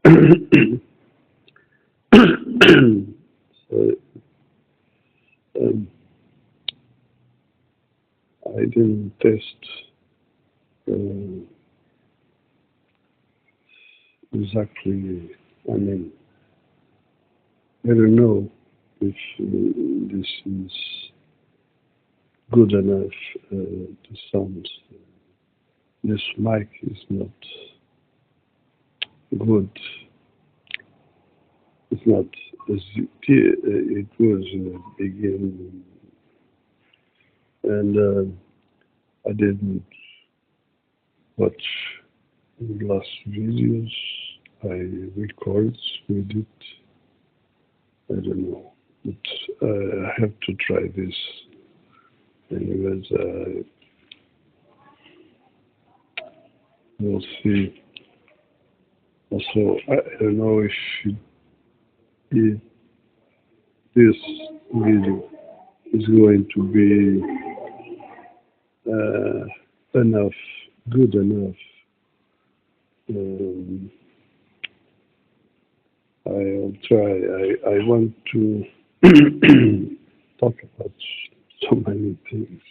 So, um, I didn't test uh, exactly. I mean, I don't know if this is good enough to sound. This mic is not good. It's not as it was in the beginning, and I didn't watch the last videos. I record with it. I don't know, but I have to try this. Anyways, we'll see. Also, I don't know if this video is going to be enough, good enough. Um, I'll try. I want to talk about so many things,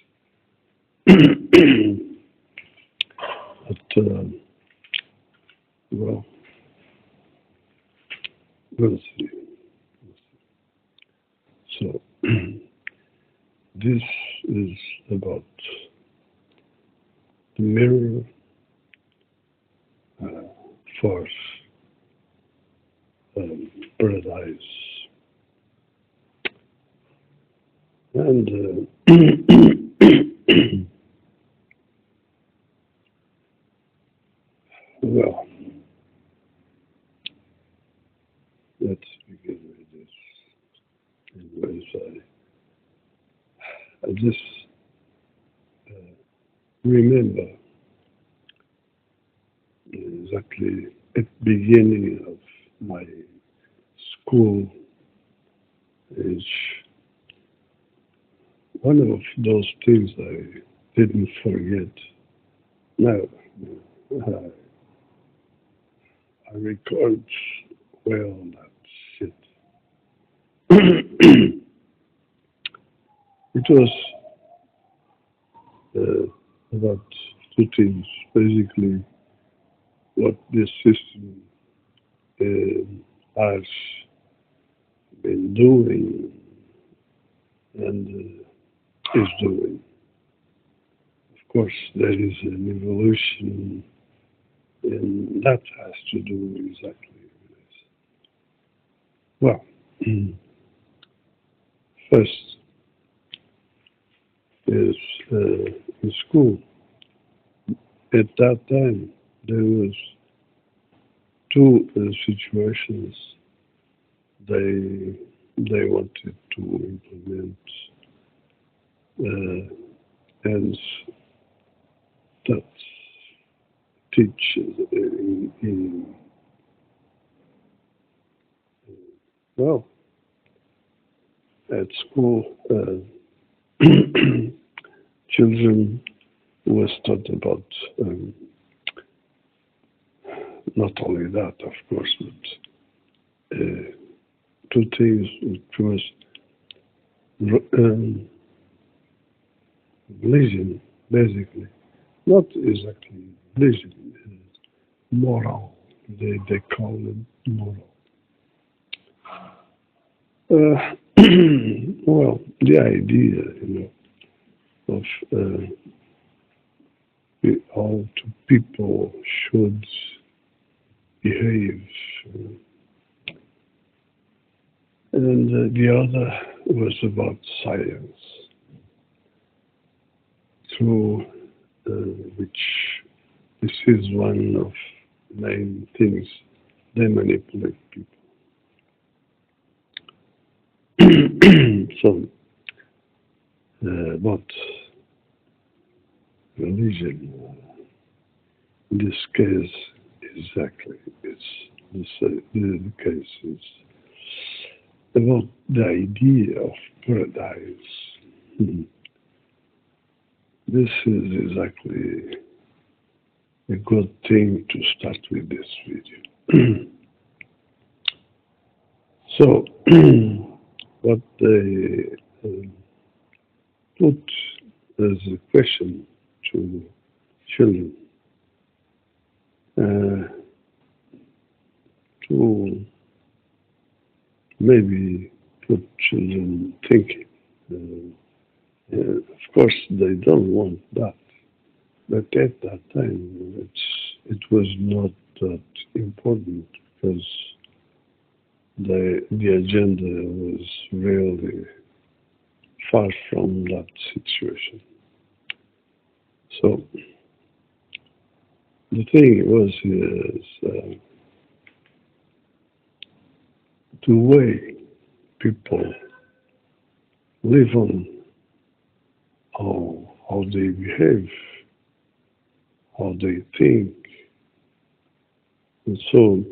but well, we'll see. So this is about the mirror uh, force paradise, and well, let's begin with this. Anyways, I just remember exactly at the beginning of my school age, one of those things I didn't forget. Now, I, I record well that shit. It was about two things. Basically, what this system has been doing and is doing. Of course, there is an evolution, and that has to do exactly with this. Well, first is in school. At that time, there was two situations they they wanted to implement, and that teach well at school. Children was taught about not only that, of course, but two things, which was um, religion, basically. Not exactly religion, moral. They call it moral. Well, the idea, of how people should behave, and the other was about science, through which this is one of main things they manipulate people. So, about religion, in this case, exactly, it's the case is about the idea of paradise. Hmm. This is exactly a good thing to start with this video. So, what they put as a question to children uh, to maybe put children thinking. Of course, they don't want that, but at that time, it was not that important because the agenda was really far from that situation. So the thing was is the way people live on, how they behave, how they think, and so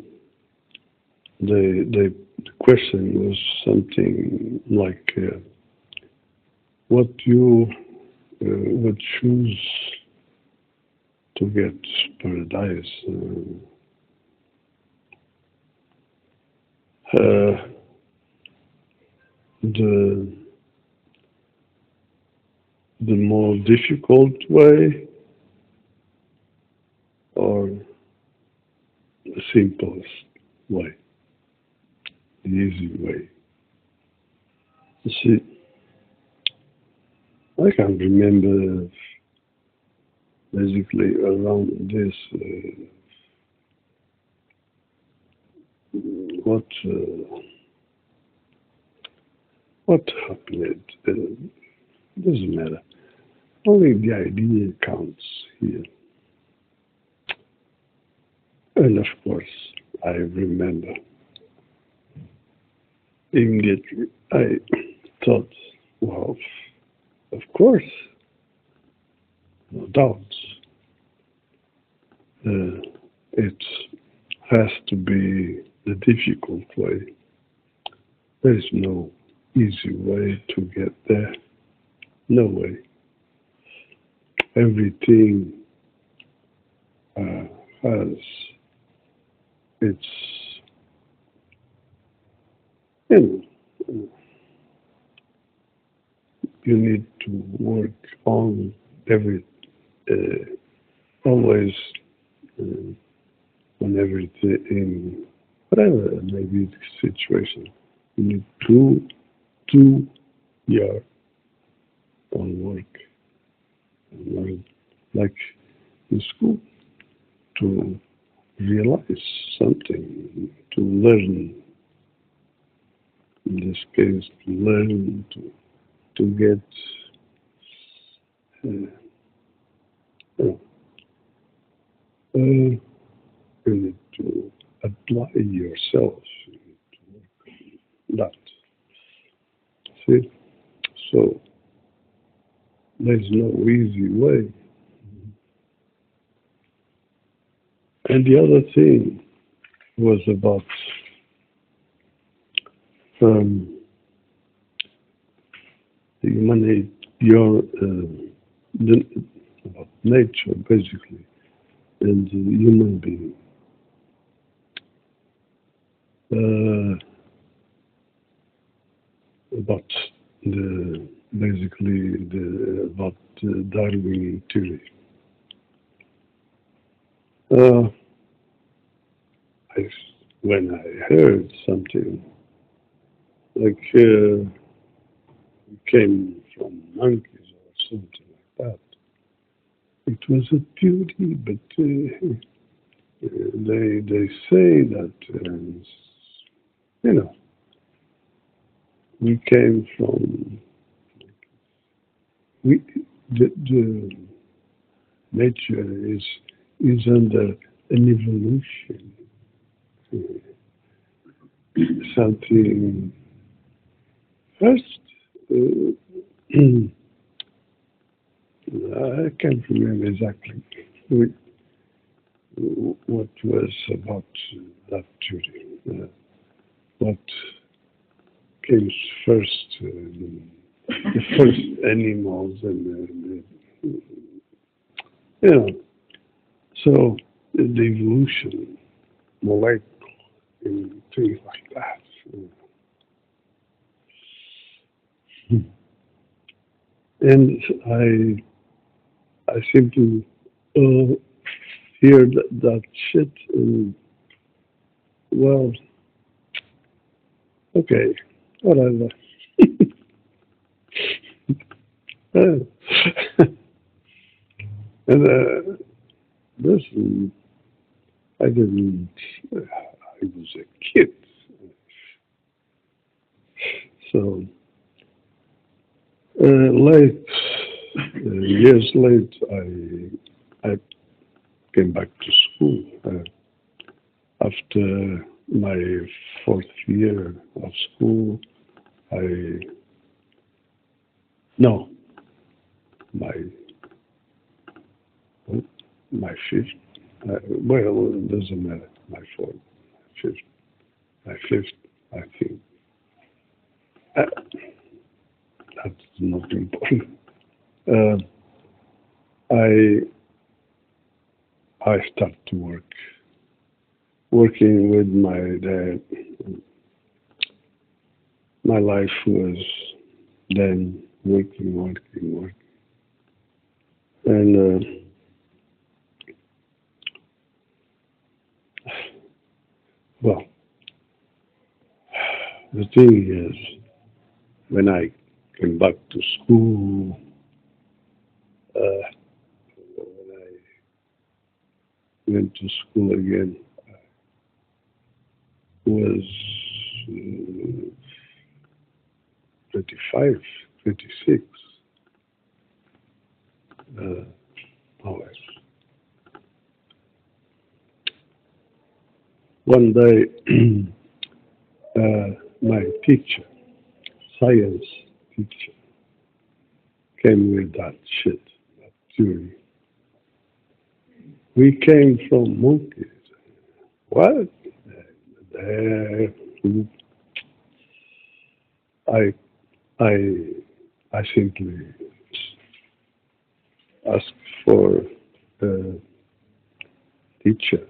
the question was something like what you would choose to get paradise. The the more difficult way or the simplest way, the easy way. You see, I can remember basically around this what what happened. Doesn't matter. Only the idea counts here. And of course, I remember immediately. I thought, well, of course, no doubt, it has to be the difficult way. There is no easy way to get there. No way. Everything has its, you know, you need to work on every, always uh, on everything, whatever may be the situation. You need to do your own work, learn, like in school, to realize something, to learn, in this case, to learn, to get, you you need to apply yourself that. See? So there's no easy way. And the other thing was about um, humanity, the, about nature basically, and the human being. About the basically the about the Darwin theory. Uh, I, when I heard something like came from monkeys or something like that, it was a theory, but they say that you know we came from we the nature is under an evolution, something first. I can't remember exactly what was about that theory. What came first, the first animals and you know, so the evolution, molecular and things like that. And I seem to hear that shit. And, well, okay, whatever. Uh, and listen, I didn't. I was a kid, so late, years late, I came back to school after my fourth year of school. I no, my my fifth. Well, it doesn't matter. My fourth, fifth, my fifth. I think uh, that's not important. Uh, I I started to working with my dad. My life was then working, and well, the thing is, when I came back to school, uh, when I went to school again, was 25, 26 hours. One day, my teacher, science teacher, came with that shit, that theory. We came from monkeys. What? Uh, I, I, I simply asked for a teacher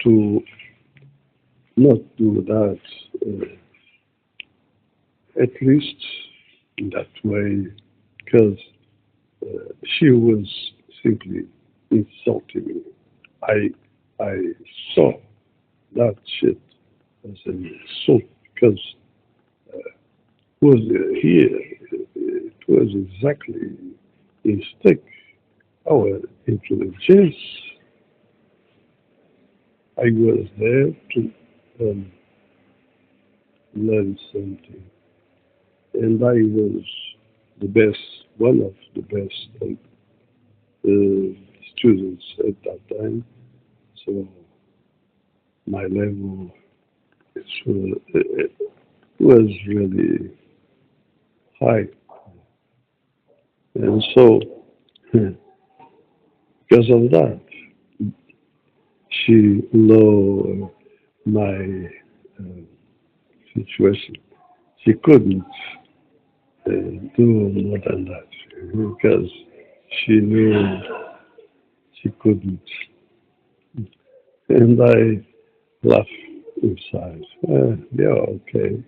to not do that, at least in that way, because she was simply insulting me. I, I saw that shit as an insult because was here. It was exactly in stake. Our intelligence. I was there to um, learn something, and I was the best, one of the best students at that time. So my level it was really high, and so because of that, she know my uh, situation. She couldn't do more than that because she knew she couldn't. And I laughed inside. Yeah, okay.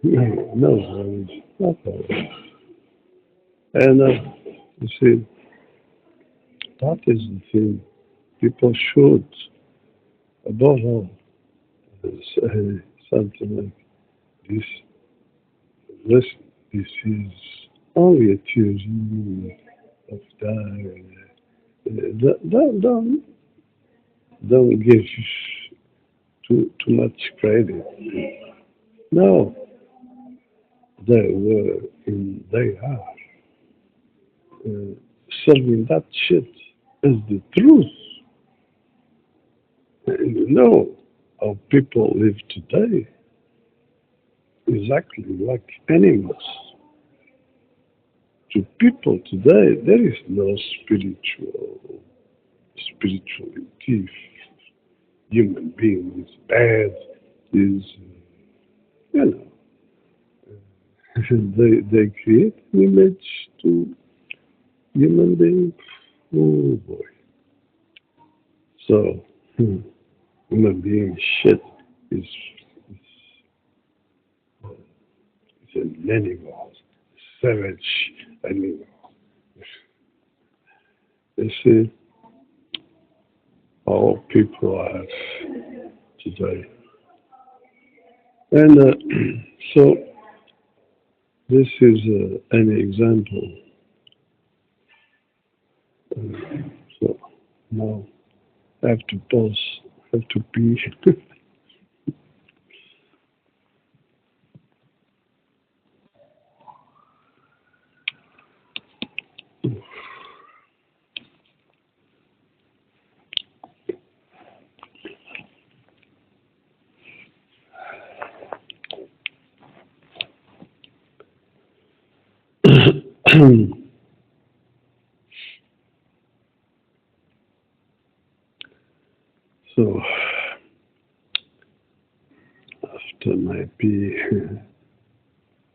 No, no worries. No problem. And you see, that is the thing. People should, above all, say something like this. Listen, this is only a theory of time. Don't give too much credit. No, they were they are uh, serving that shit as the truth. And you know how people live today, exactly like animals. To people today, there is no spirituality. Human being is bad, is you know they create an image to human beings. Oh boy. So human being shit is an animal, savage animal. You see how people are today. And so this is an example. So now I have to pause, have to pee. So after my pee,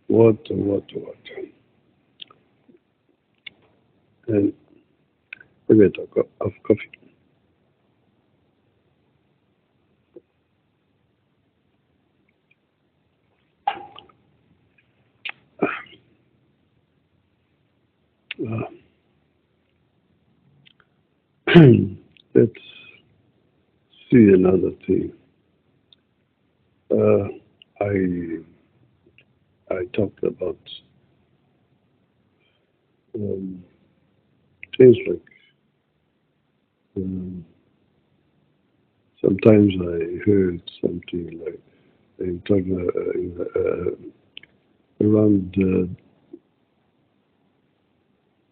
water. And a bit of coffee. Uh, let's see another thing. Uh, I I talked about um, things like um, sometimes I heard something like they talk around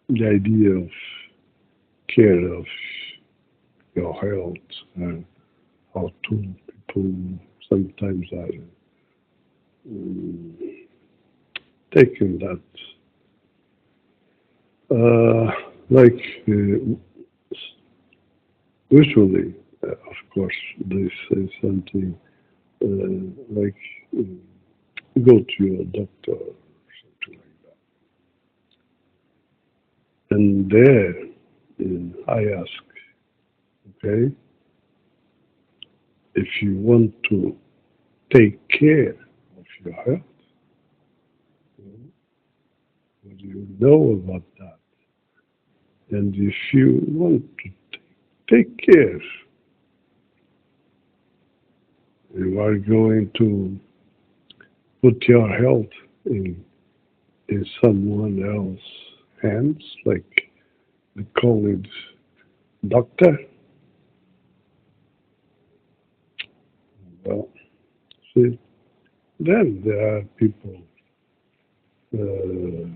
the idea of care of your health and how to people sometimes are um, taking that like usually, of course, they say something like go to your doctor or something like that. And there, I ask, okay, if you want to take care of your health, what do you know about that? And if you want to take care, you are going to put your health in someone else's hands, like the college doctor. Well, see, then there are people uh,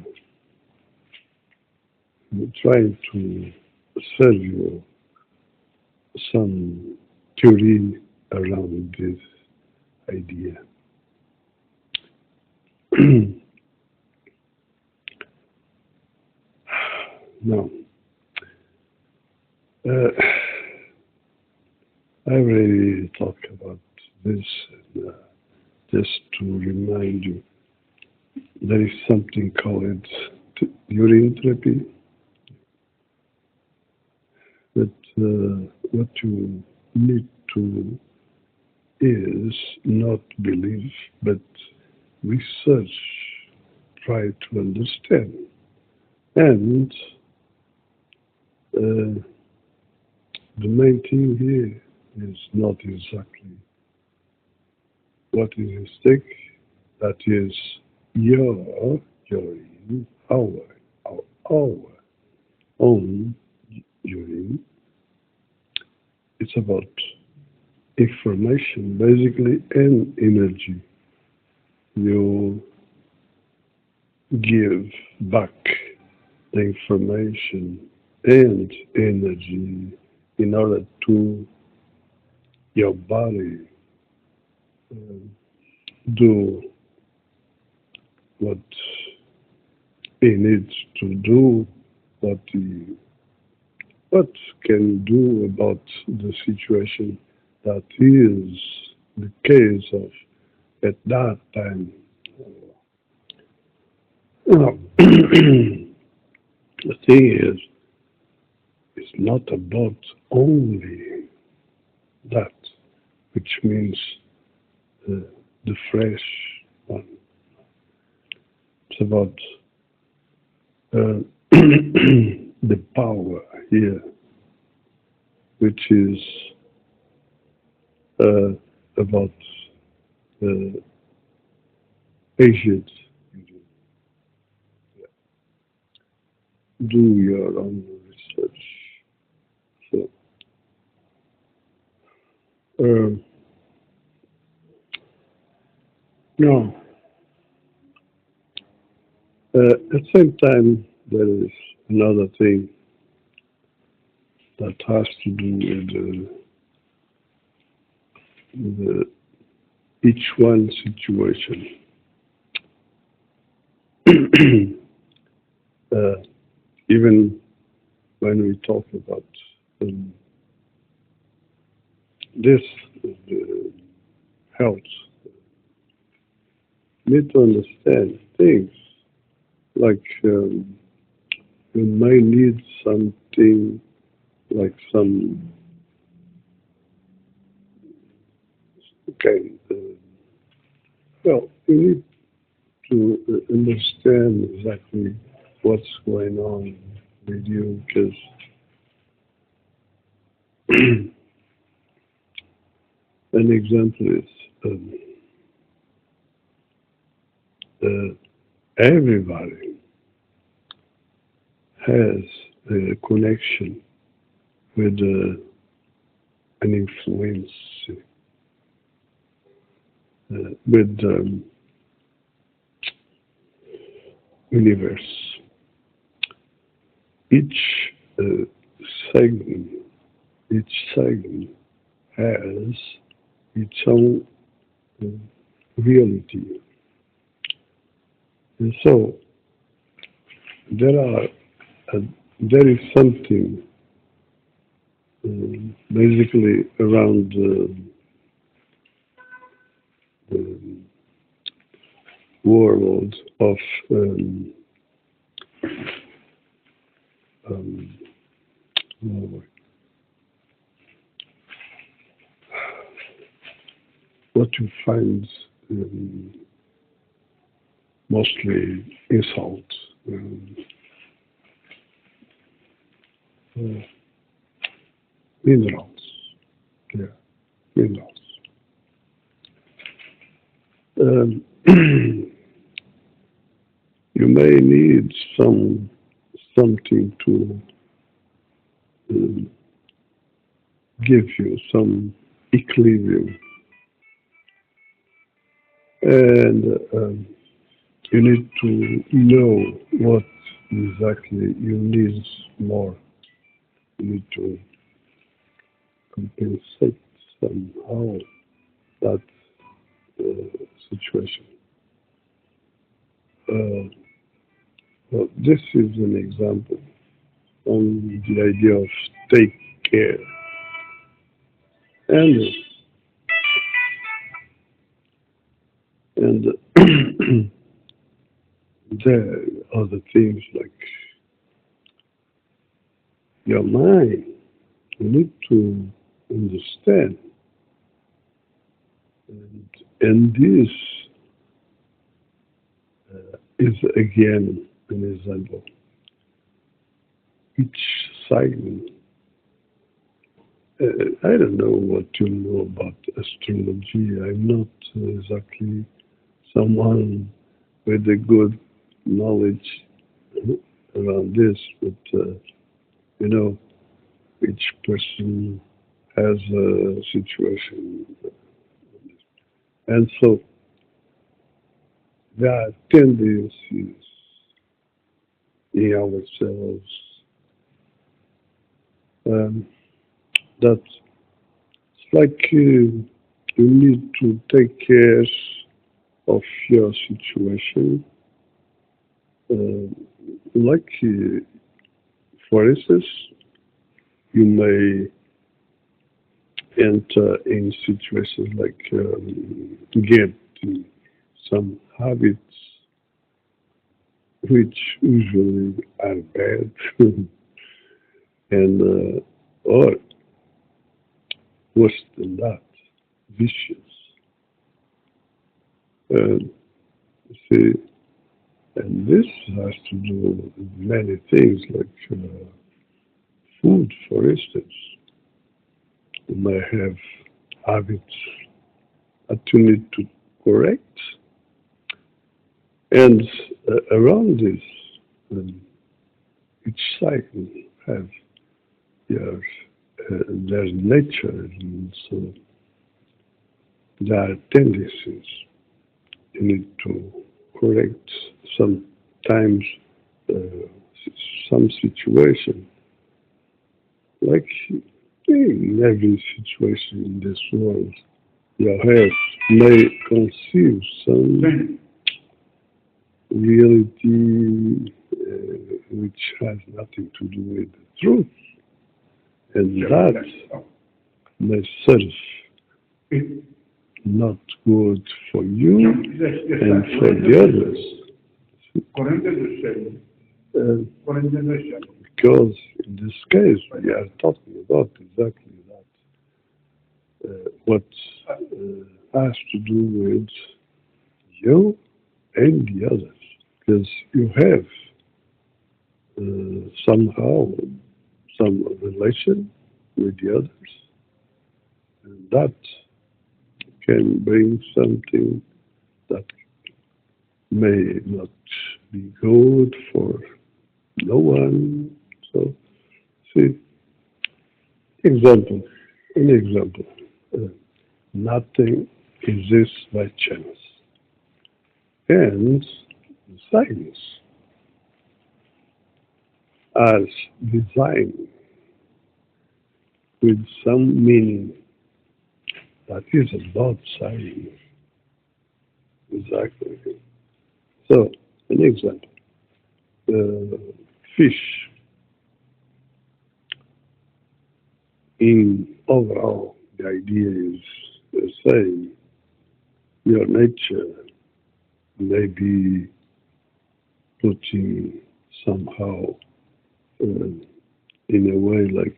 trying to sell you some theory around this idea. Now, uh, I already talked about this, and, just to remind you, there is something called urine therapy. That what you need to is not believe, but research, try to understand. And uh, the main thing here is not exactly what is at stake, that is your urine, our own urine. It's about information basically and energy. You give back the information and energy in order to your body um, do what it needs to do, what it, what can do about the situation that is the case of at that time. Now, the thing is, it's not about only that, which means uh, the fresh one. it's about uh, the power here, which is uh, about patience. Do your own research. So, um, no, at the same time, there is another thing that has to do with each one situation. uh, Even when we talk about um, this health, need to understand things like you may need something like some kind. Well, you need to understand exactly what's going on with you because an example is everybody has a connection with an influence with universe. Each uh, segment, each segment has its own uh, reality, and so there are there is something basically around the world of um, what you find mostly insult, um, uh, minerals, yeah, minerals. Um, you may need something to um, give you some equilibrium, and you need to know what exactly you need more. You need to compensate somehow that situation. Uh, well, this is an example on the idea of take care. And there are other things like your mind. You need to understand. And this is again an example. Each segment, I don't know what you know about astrology. I'm not exactly someone with a good knowledge around this, but you know, each person has a situation. And so there are tendencies in ourselves um, that it's like you need to take care of your situation. Uh, like, for instance, you may enter in situations like get some habits which usually are bad and or worse than that, vicious. Uh, see, And this has to do with many things like food, for instance. You may have habits that you need to correct. And around this, um, each cycle has their, their nature, and so there are tendencies you need to correct sometimes some situation. Like in every situation in this world, your head may conceive some reality which has nothing to do with the truth, and that may serve not good for you and for the others. Because in this case, we are talking about exactly that. What has to do with you and the others. Because you have somehow some relation with the others, and that can bring something that may not be good for no one. So, see, example, an example. Uh, Nothing exists by chance. And science as design with some meaning that is about science. Exactly. So, an example. Fish in overall, the idea is the same. Your nature may be putting somehow in a way like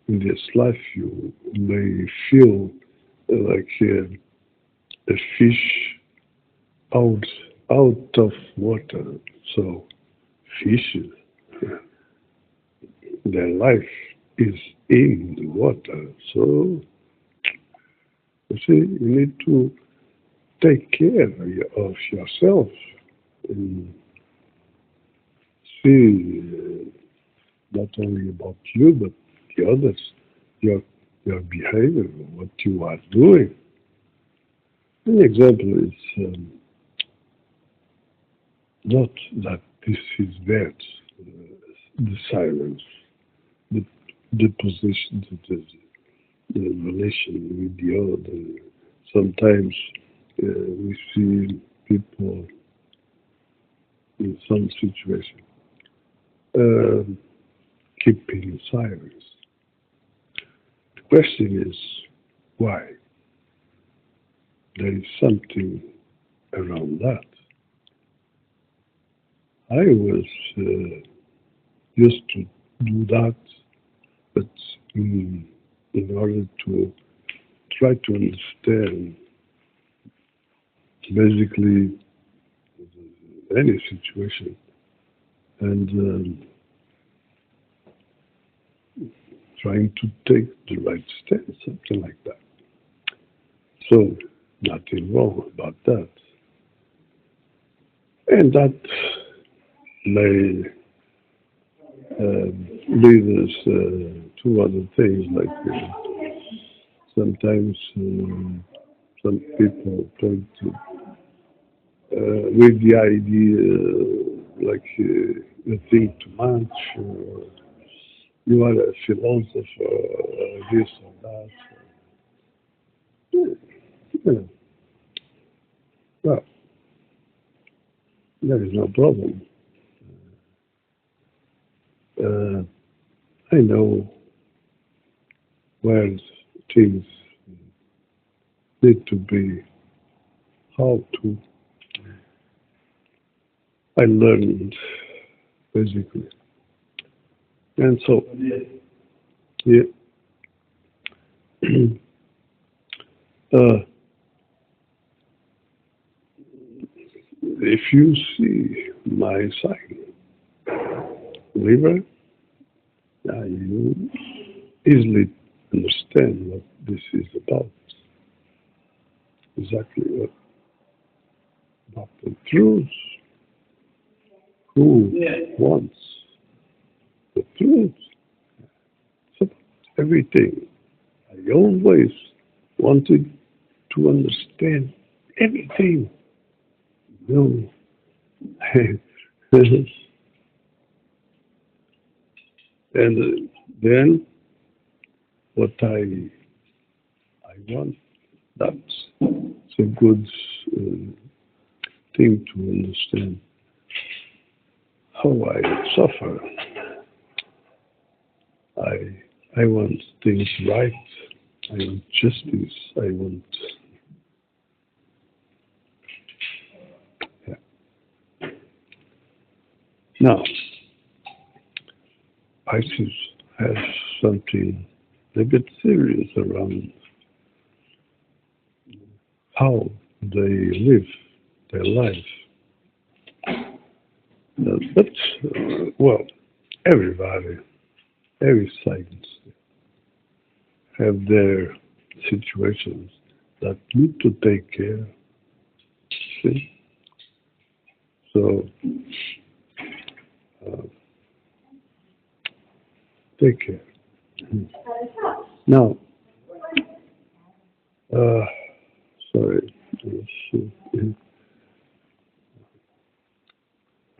in this life you may feel like a fish out out of water. So fishes, their life is in the water. So you see, you need to take care of yourself and see not only about you but the others, your your behavior, what you are doing. An example is not that this is bad, the silence, the, the position, the relation with the other. Sometimes we see people in some situation um keeping silence. The question is why? There is something around that. I was used to do that, but in order to try to understand basically any situation and trying to take the right stance, something like that. So, nothing wrong about that. And that may lead us to other things like sometimes some people point to with the idea like you think too much, you are a philosopher, this or that. Yeah, well, there is no problem. Uh, I know where things need to be, how to. I learned basically, and so yeah, if you see my sign, Libra, you easily understand what this is about. Exactly what about the truth. Who wants the truth? It's about everything. I always wanted to understand everything. No. And then what I want, that's a good thing to understand how I suffer. I want things right. I want justice. I want. Yeah. Now, ISIS has something a bit serious around how they live their life. Well, everybody, every science have their situations that need to take care. See? So, uh, take care. Now, uh, sorry,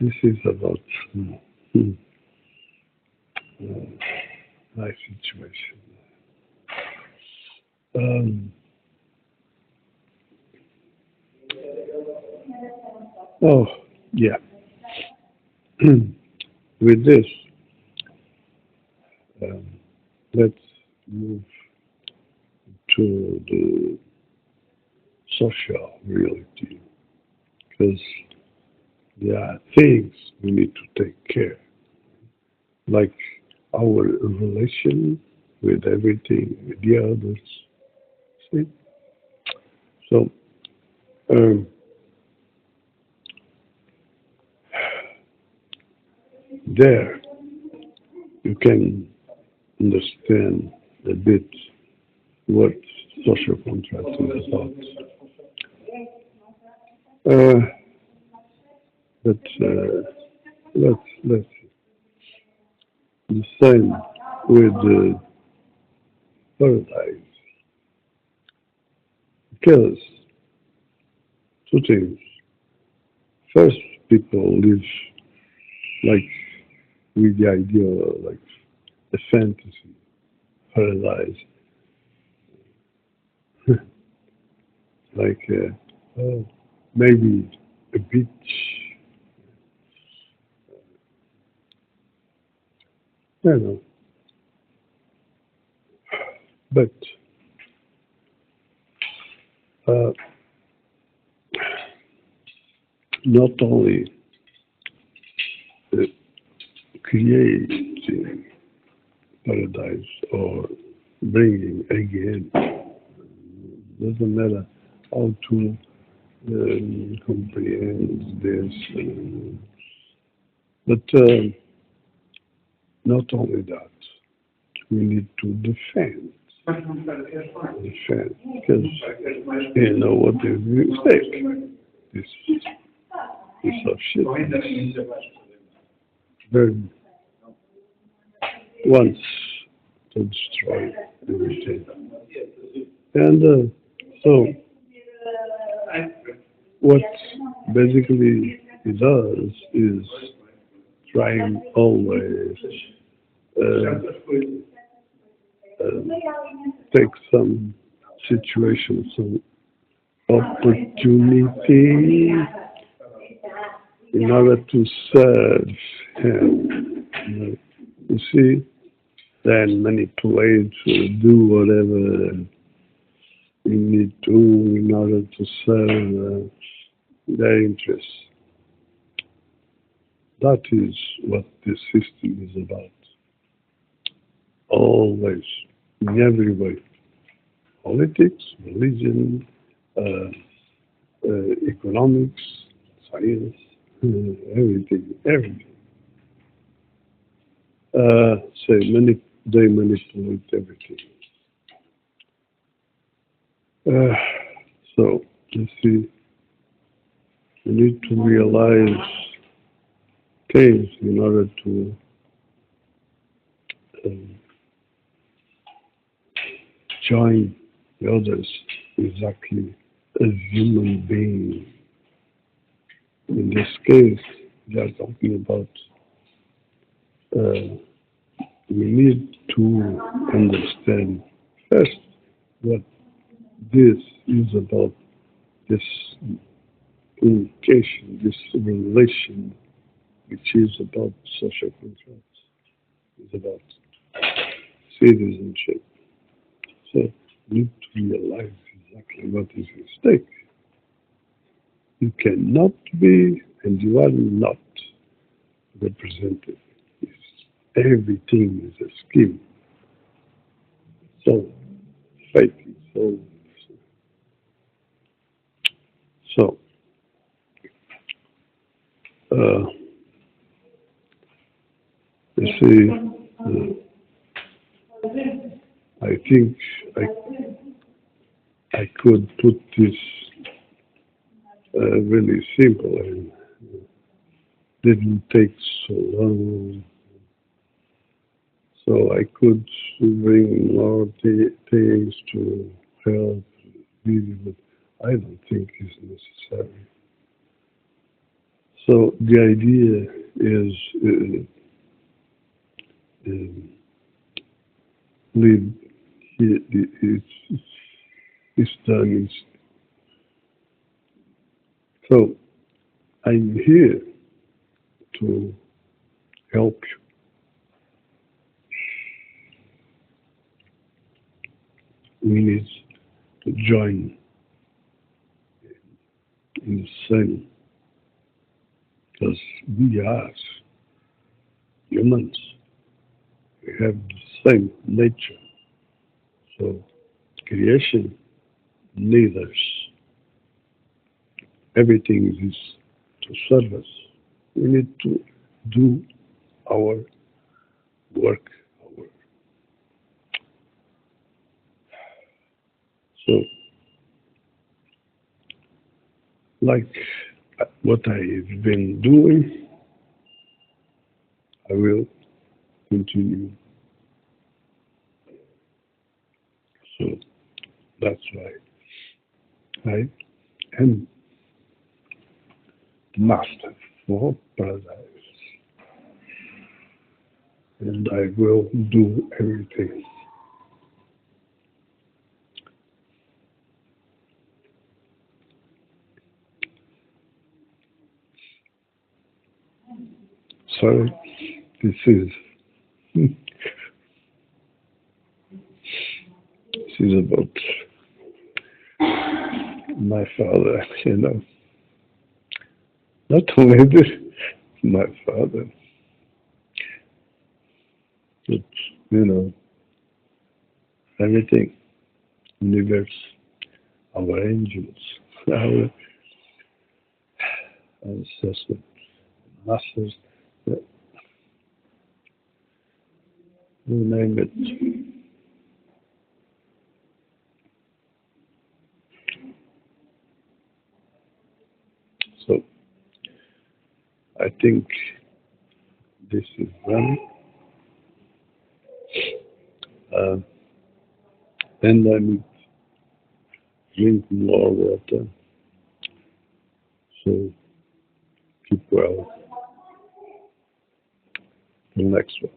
this is about my situation. Um, oh, yeah. With this, um, let's move to the social reality because there are things we need to take care, like our relation with everything, with the others. See? So, um, there you can understand a bit what social contract is about. Uh, but let's the same with paradise because two things. First, people live like with the idea like a fantasy paradise, like oh, maybe a beach. I don't know, but uh, not only uh, creating paradise or bringing again, doesn't matter how to comprehend this, but not only that, we need to defend, because you know what is mistake. This piece of shit burn once to destroy everything. And so, what basically it does is trying always uh, take some situation, some opportunity in order to serve him. You see, then manipulate, do whatever we need to in order to serve their interests. That is what this system is about. Always, in every way. Politics, religion, economics, science, everything. They manipulate everything. Uh, so you see, you need to realize things in order to um, join the others exactly as human beings. In this case, we are talking about uh, we need to understand first what this is about, this communication, this relation, which is about social contracts, is about citizenship. So you need to realize exactly what is at stake. You cannot be, and you are not represented. Everything is a scheme. So fake. So so. Uh, you see, I think I I could put this really simple and didn't take so long. So I could bring more things to help really, but I don't think it's necessary. So the idea is um, lead. It's done. So I'm here to help you. We need to join in the same because we are humans. We have the same nature. So creation needs us. Everything is to serve us. We need to do our work. Our, so, like what I've been doing, I will continue. So that's why I am the master for paradise, and I will do everything. Sorry, this is this is about my father, not only this, my father, but everything, universe, our angels, our ancestors, masters, you name it. So I think this is done, uh, and I need to drink more water. So keep well. Till next one.